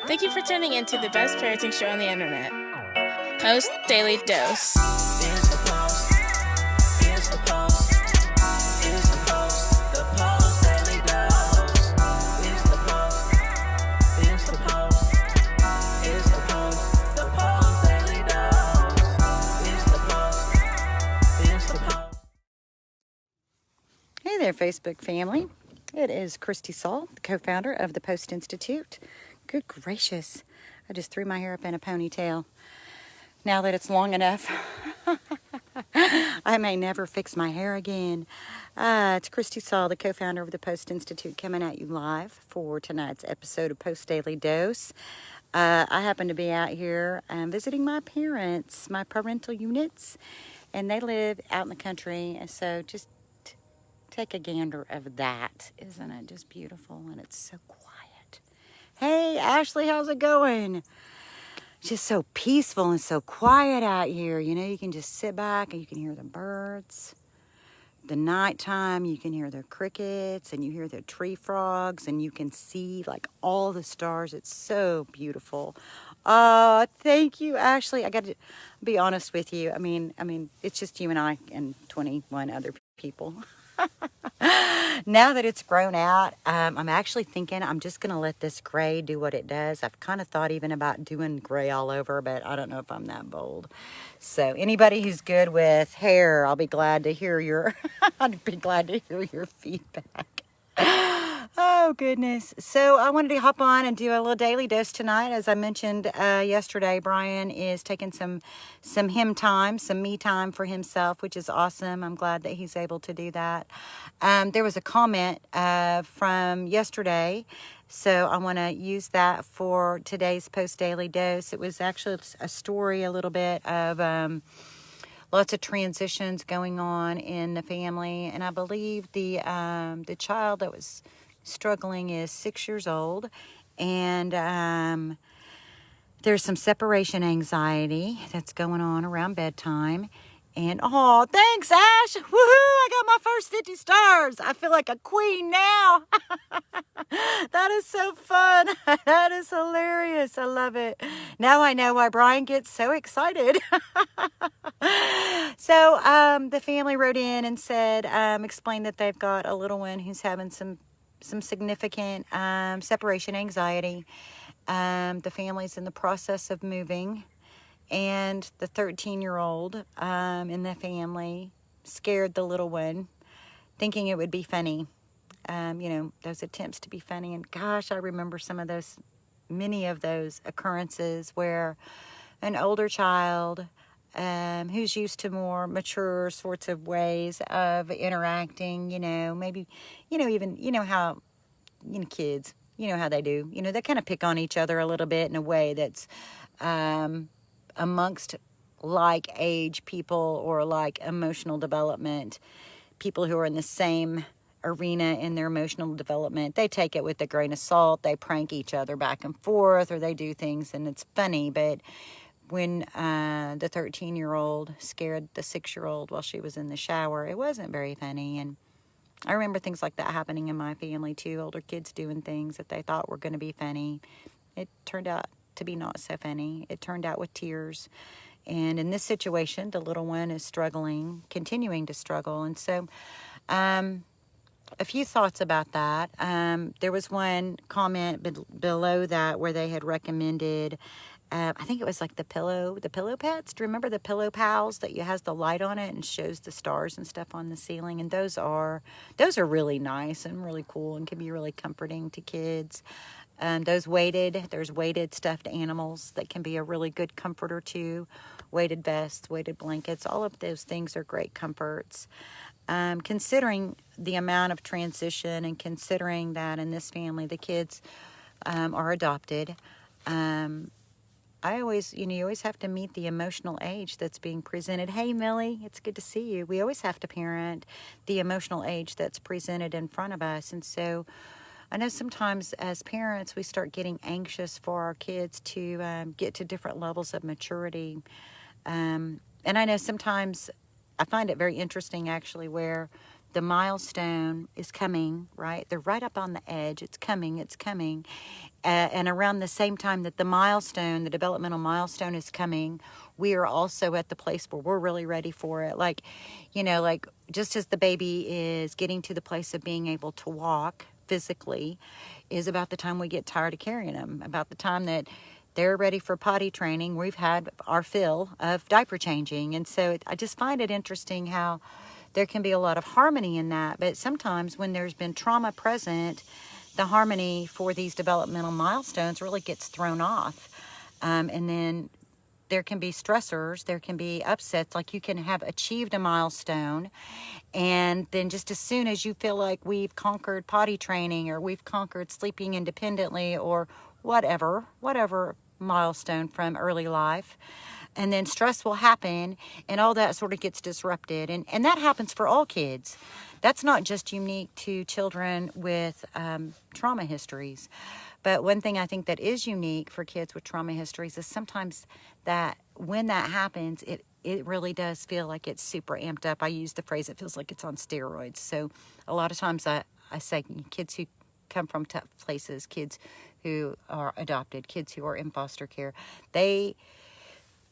Thank you for tuning in to the best parenting show on the internet, Post Daily Dose. It's the Post. It's the Post. It's the Post. The Post Daily Dose. It's the Post. It's the Post. It's the Post. The Post Daily Dose. It's the Post. It's the Post. Hey there, Facebook family. It is Kristi Saul, the co-founder of the Post+Institute. Good gracious. I just threw my hair up in a ponytail. Now that it's long enough, I may never fix my hair again. It's Kristi Saul, the co-founder of the Post+Institute, coming at you live for tonight's episode of Post Daily Dose. I happen to be out here visiting my parents, my parental units, and they live out in the country, and so just take a gander of that. Isn't it just beautiful? And it's so quiet. Hey, Ashley, how's it going? Just so peaceful and so quiet out here. You know, you can just sit back and you can hear the birds. The nighttime, you can hear the crickets and you hear the tree frogs and you can see like all the stars. It's so beautiful. Thank you, Ashley. I got to be honest with you. I mean, it's just you and I and 21 other people. Now that it's grown out, I'm actually thinking I'm just going to let this gray do what it does. I've kind of thought even about doing gray all over, but I don't know if I'm that bold. So anybody who's good with hair, I'll be glad to hear your feedback. Oh, goodness. So I wanted to hop on and do a little daily dose tonight. As I mentioned yesterday, Brian is taking some him time, some me time for himself, which is awesome. I'm glad that he's able to do that. There was a comment from yesterday, so I want to use that for today's Post Daily Dose. It was actually a story a little bit of lots of transitions going on in the family, and I believe the child that was struggling is 6 years old, and there's some separation anxiety that's going on around bedtime. And oh, thanks, Ash. Woohoo! I got my first 50 stars. I feel like a queen now. That is so fun. That is hilarious. I love it. Now I know why Brian gets so excited. So the family wrote in and said, explained that they've got a little one who's having some significant separation anxiety. The family's in the process of moving, and the 13-year-old in the family scared the little one, thinking it would be funny. Those attempts to be funny. And gosh, I remember many of those occurrences where an older child who's used to more mature sorts of ways of interacting, maybe, how, kids, how they do, they kind of pick on each other a little bit in a way that's amongst like age people or like emotional development, people who are in the same arena in their emotional development. They take it with a grain of salt. They prank each other back and forth, or they do things and it's funny. But when the 13-year-old scared the 6-year-old while she was in the shower, it wasn't very funny. And I remember things like that happening in my family too. Older kids doing things that they thought were going to be funny. It turned out to be not so funny. It turned out with tears. And in this situation, the little one is struggling, continuing to struggle. And so a few thoughts about that. There was one comment below that where they had recommended, I think it was like the pillow pets. Do you remember the pillow pals that has the light on it and shows the stars and stuff on the ceiling? And those are really nice and really cool and can be really comforting to kids. There's weighted stuffed animals that can be a really good comforter too. Weighted vests, weighted blankets, all of those things are great comforts. Considering the amount of transition and considering that in this family the kids are adopted, you always have to meet the emotional age that's being presented. Hey, Millie, it's good to see you. We always have to parent the emotional age that's presented in front of us. And so I know sometimes as parents we start getting anxious for our kids to get to different levels of maturity. And I know sometimes I find it very interesting actually where the milestone is coming, right? They're right up on the edge. It's coming, it's coming. And around the same time that the milestone, the developmental milestone is coming, we are also at the place where we're really ready for it. Like, you know, like just as the baby is getting to the place of being able to walk physically is about the time we get tired of carrying them, about the time that they're ready for potty training. We've had our fill of diaper changing. And so I just find it interesting how there can be a lot of harmony in that. But sometimes when there's been trauma present, the harmony for these developmental milestones really gets thrown off. And then there can be stressors, there can be upsets, like you can have achieved a milestone, and then just as soon as you feel like we've conquered potty training or we've conquered sleeping independently or whatever milestone from early life, and then stress will happen and all that sort of gets disrupted. And that happens for all kids. That's not just unique to children with trauma histories. But one thing I think that is unique for kids with trauma histories is sometimes that when that happens, it really does feel like it's super amped up. I use the phrase, it feels like it's on steroids. So a lot of times I say kids who come from tough places, kids who are adopted, kids who are in foster care, they,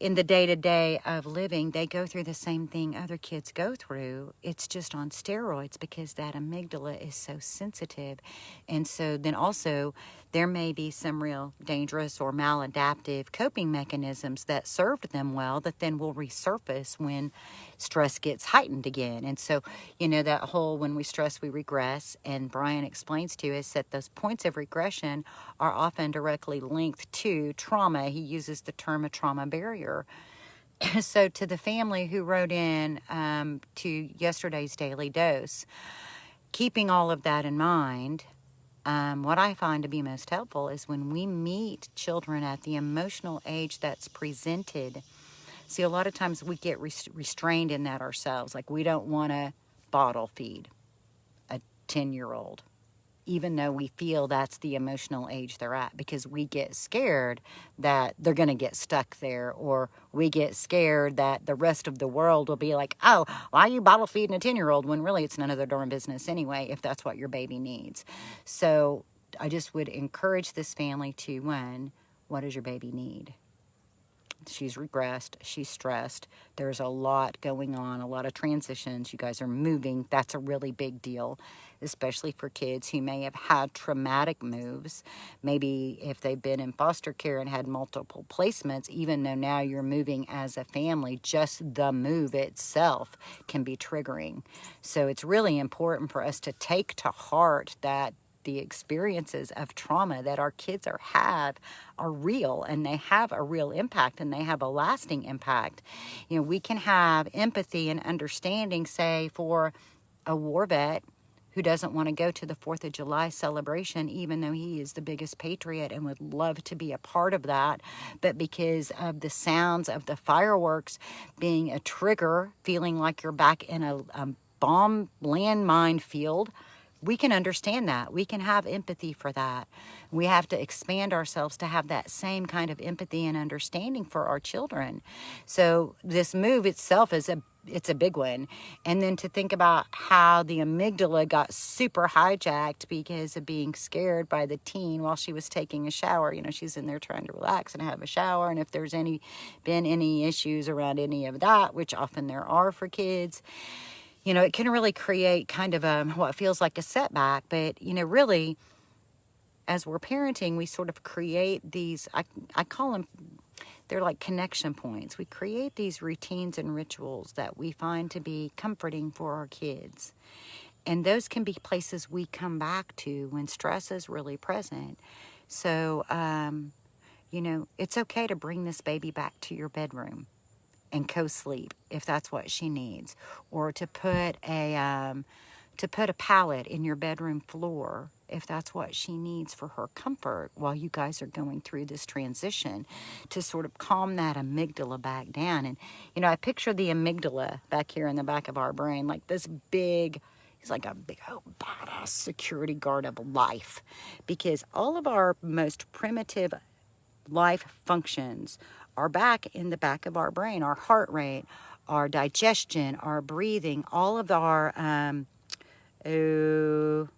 in the day-to-day of living, they go through the same thing other kids go through. It's just on steroids because that amygdala is so sensitive. And so then also there may be some real dangerous or maladaptive coping mechanisms that served them well that then will resurface when stress gets heightened again. And so, you know, that whole when we stress, we regress. And Brian explains to us that those points of regression are often directly linked to trauma. He uses the term a trauma barrier. So to the family who wrote in to yesterday's Daily Dose, keeping all of that in mind, what I find to be most helpful is when we meet children at the emotional age that's presented. See, a lot of times we get restrained in that ourselves. Like we don't want to bottle feed a 10-year-old, even though we feel that's the emotional age they're at, because we get scared that they're going to get stuck there, or we get scared that the rest of the world will be like, oh, why are you bottle feeding a 10-year-old when really it's none of their darn business anyway, if that's what your baby needs. So I just would encourage this family to, one, what does your baby need? She's regressed, she's stressed, there's a lot going on, a lot of transitions, you guys are moving. That's a really big deal, especially for kids who may have had traumatic moves. Maybe if they've been in foster care and had multiple placements, even though now you're moving as a family, just the move itself can be triggering. So it's really important for us to take to heart that the experiences of trauma that our kids have are real, and they have a real impact, and they have a lasting impact. You know, we can have empathy and understanding, say, for a war vet who doesn't want to go to the 4th of July celebration, even though he is the biggest patriot and would love to be a part of that. But because of the sounds of the fireworks being a trigger, feeling like you're back in a bomb landmine field, we can understand that. We can have empathy for that. We have to expand ourselves to have that same kind of empathy and understanding for our children. So this move itself it's a big one. And then to think about how the amygdala got super hijacked because of being scared by the teen while she was taking a shower. You know, she's in there trying to relax and have a shower. And if there's been any issues around any of that, which often there are for kids, you know, it can really create kind of what feels like a setback. But, you know, really, as we're parenting, we sort of create these, I call them, they're like connection points. We create these routines and rituals that we find to be comforting for our kids. And those can be places we come back to when stress is really present. So, you know, it's okay to bring this baby back to your bedroom and co-sleep if that's what she needs, or to put a pallet in your bedroom floor if that's what she needs for her comfort while you guys are going through this transition, to sort of calm that amygdala back down. And you know, I picture the amygdala back here in the back of our brain like this big, he's like a big old badass security guard of life, because all of our most primitive life functions are back in the back of our brain. Our heart rate, our digestion, our breathing, all of our oh,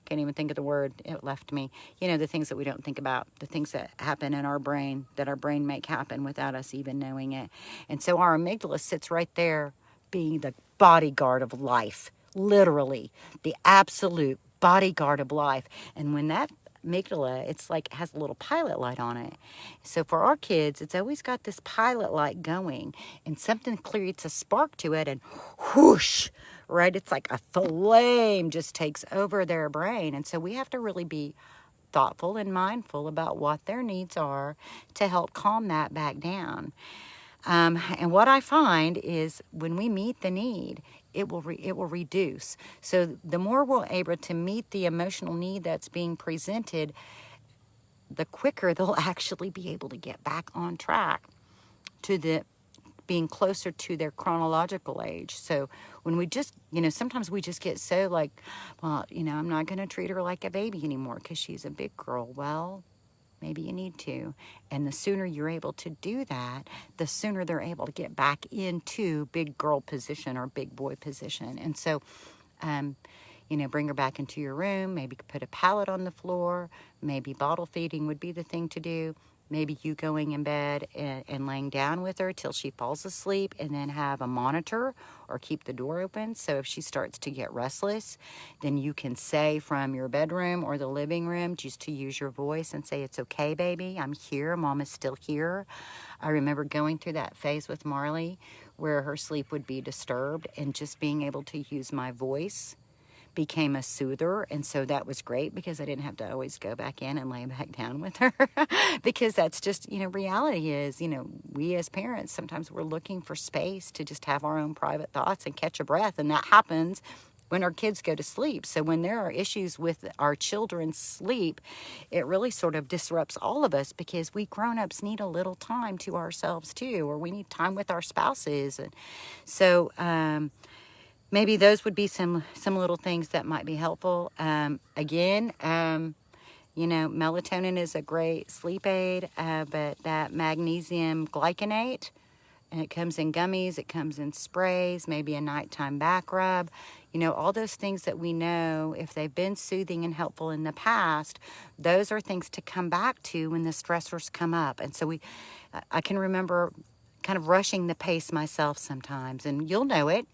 can't even think of the word, it left me. You know, the things that we don't think about, the things that happen in our brain, that our brain make happen without us even knowing it. And so our amygdala sits right there being the bodyguard of life, literally the absolute bodyguard of life. And when that amygdala, it's like has a little pilot light on it. So for our kids, it's always got this pilot light going, and something creates a spark to it, and whoosh, right? It's like a flame just takes over their brain. And so we have to really be thoughtful and mindful about what their needs are to help calm that back down. And what I find is when we meet the need, it will reduce. So the more we're able to meet the emotional need that's being presented, the quicker they'll actually be able to get back on track to the being closer to their chronological age. So when we just, you know, sometimes we just get so like, well, you know, I'm not going to treat her like a baby anymore because she's a big girl. Well, maybe you need to. And the sooner you're able to do that, the sooner they're able to get back into big girl position or big boy position. And so, you know, bring her back into your room, maybe put a pallet on the floor, maybe bottle feeding would be the thing to do. Maybe you going in bed and laying down with her till she falls asleep, and then have a monitor or keep the door open. So if she starts to get restless, then you can say from your bedroom or the living room, just to use your voice and say, "It's okay, baby. I'm here. Mom is still here." I remember going through that phase with Marley where her sleep would be disturbed, and just being able to use my voice became a soother. And so that was great because I didn't have to always go back in and lay back down with her because that's just, you know, reality is, you know, we as parents, sometimes we're looking for space to just have our own private thoughts and catch a breath. And that happens when our kids go to sleep. So when there are issues with our children's sleep, it really sort of disrupts all of us because we grown-ups need a little time to ourselves too, or we need time with our spouses. And so, maybe those would be some little things that might be helpful. Again, you know, melatonin is a great sleep aid, but that magnesium glycinate, and it comes in gummies, it comes in sprays, maybe a nighttime back rub. You know, all those things that we know, if they've been soothing and helpful in the past, those are things to come back to when the stressors come up. And so I can remember kind of rushing the pace myself sometimes, and you'll know it.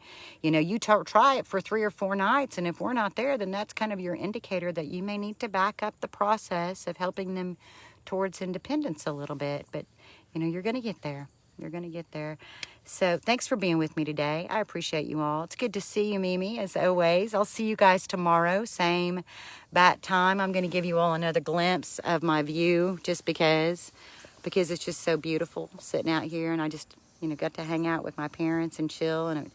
You know, you try it for 3 or 4 nights, and if we're not there, then that's kind of your indicator that you may need to back up the process of helping them towards independence a little bit. But, you know, you're going to get there. You're going to get there. So thanks for being with me today. I appreciate you all. It's good to see you, Mimi, as always. I'll see you guys tomorrow, same bat time. I'm going to give you all another glimpse of my view just because it's just so beautiful sitting out here, and I just, you know, got to hang out with my parents and chill, and it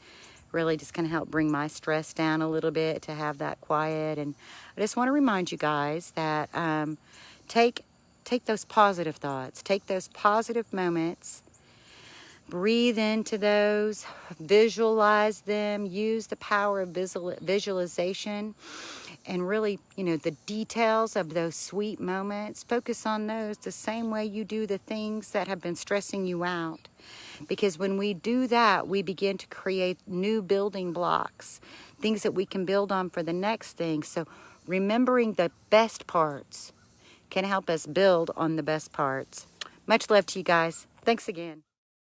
really just kind of helped bring my stress down a little bit to have that quiet. And I just want to remind you guys that take those positive thoughts, take those positive moments, breathe into those, visualize them, use the power of visualization, and really, you know, the details of those sweet moments, focus on those the same way you do the things that have been stressing you out. Because when we do that, we begin to create new building blocks, things that we can build on for the next thing. So remembering the best parts can help us build on the best parts. Much love to you guys. Thanks again.